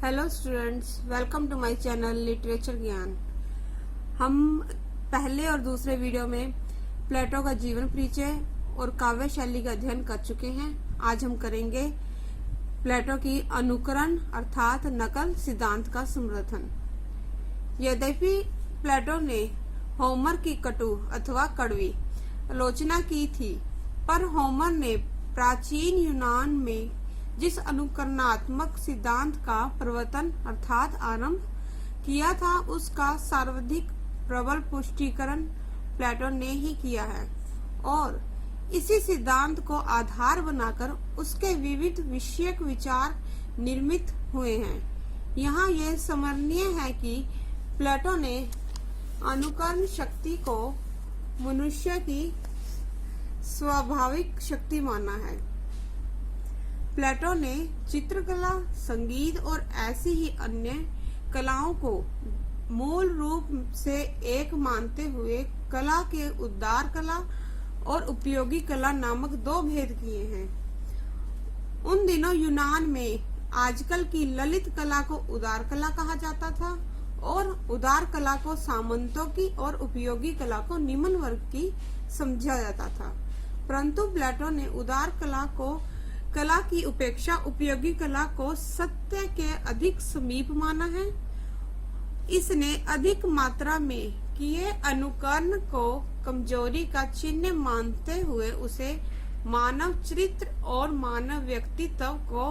Hello students, welcome to my channel literature Gyan. हम पहले और दूसरे वीडियो में प्लेटो का जीवन परिचय और काव्य शैली का अध्ययन कर चुके हैं। आज हम करेंगे प्लेटो की अनुकरण अर्थात नकल सिद्धांत का समर्थन। यद्यपि प्लेटो ने होमर की कटु अथवा कड़वी आलोचना की थी, पर होमर ने प्राचीन यूनान में जिस अनुकरणात्मक सिद्धांत का प्रवर्तन अर्थात आरंभ किया था, उसका सर्वाधिक प्रबल पुष्टिकरण प्लेटो ने ही किया है और इसी सिद्धांत को आधार बनाकर उसके विविध विषयक विचार निर्मित हुए हैं। यहाँ यह स्मरणीय है कि प्लेटो ने अनुकरण शक्ति को मनुष्य की स्वाभाविक शक्ति माना है। प्लेटो ने चित्रकला, संगीत और ऐसी ही अन्य कलाओं को मूल रूप से एक मानते हुए कला के उदार कला और उपयोगी कला नामक दो भेद किए हैं। उन दिनों यूनान में आजकल की ललित कला को उदार कला कहा जाता था और उदार कला को सामंतों की और उपयोगी कला को निम्न वर्ग की समझा जाता था। परंतु प्लेटो ने उदार कला की उपेक्षा उपयोगी कला को सत्य के अधिक समीप माना है। इसने अधिक मात्रा में किए अनुकरण को कमजोरी का चिन्ह मानते हुए उसे मानव चरित्र और मानव व्यक्तित्व को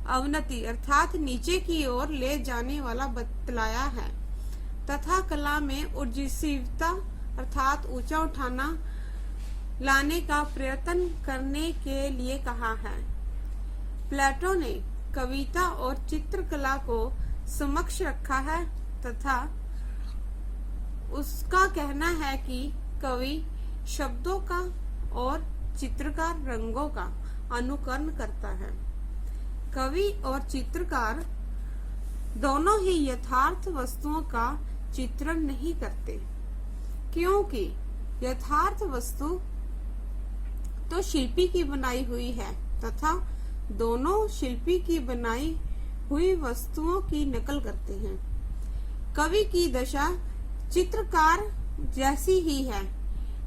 अवनति अर्थात नीचे की ओर ले जाने वाला बतलाया है तथा कला में ऊर्जिशीवता अर्थात ऊंचा उठाना लाने का प्रयत्न करने के लिए कहा है। प्लेटो ने कविता और चित्रकला को समक्ष रखा है तथा उसका कहना है कि कवि शब्दों का और चित्रकार रंगों का अनुकरण करता है। कवि और चित्रकार दोनों ही यथार्थ वस्तुओं का चित्रण नहीं करते, क्योंकि यथार्थ वस्तु तो शिल्पी की बनाई हुई है तथा दोनों शिल्पी की बनाई हुई वस्तुओं की नकल करते हैं। कवि की दशा चित्रकार जैसी ही है।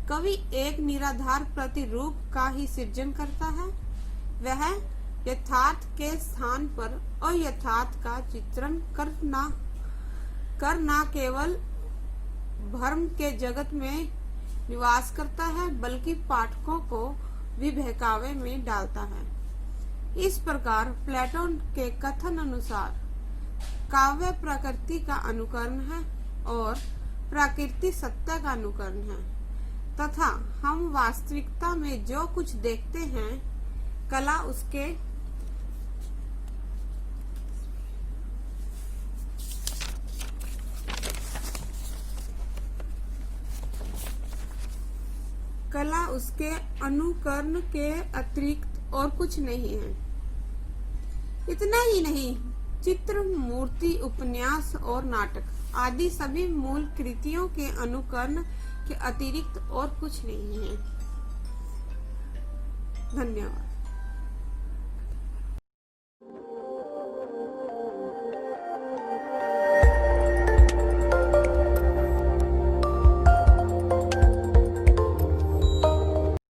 कवि एक निराधार प्रतिरूप का ही सृजन करता है। वह यथार्थ के स्थान पर अयथार्थ का चित्रण करना केवल भ्रम के जगत में निवास करता है, बल्कि पाठकों को भी बहकावे में डालता है। इस प्रकार प्लेटो के कथन अनुसार काव्य प्रकृति का अनुकरण है और प्रकृति सत्य का अनुकरण है तथा हम वास्तविकता में जो कुछ देखते हैं कला उसके अनुकरण के अतिरिक्त और कुछ नहीं है। इतना ही नहीं, चित्र, मूर्ति, उपन्यास और नाटक आदि सभी मूल कृतियों के अनुकरण के अतिरिक्त और कुछ नहीं है। धन्यवाद।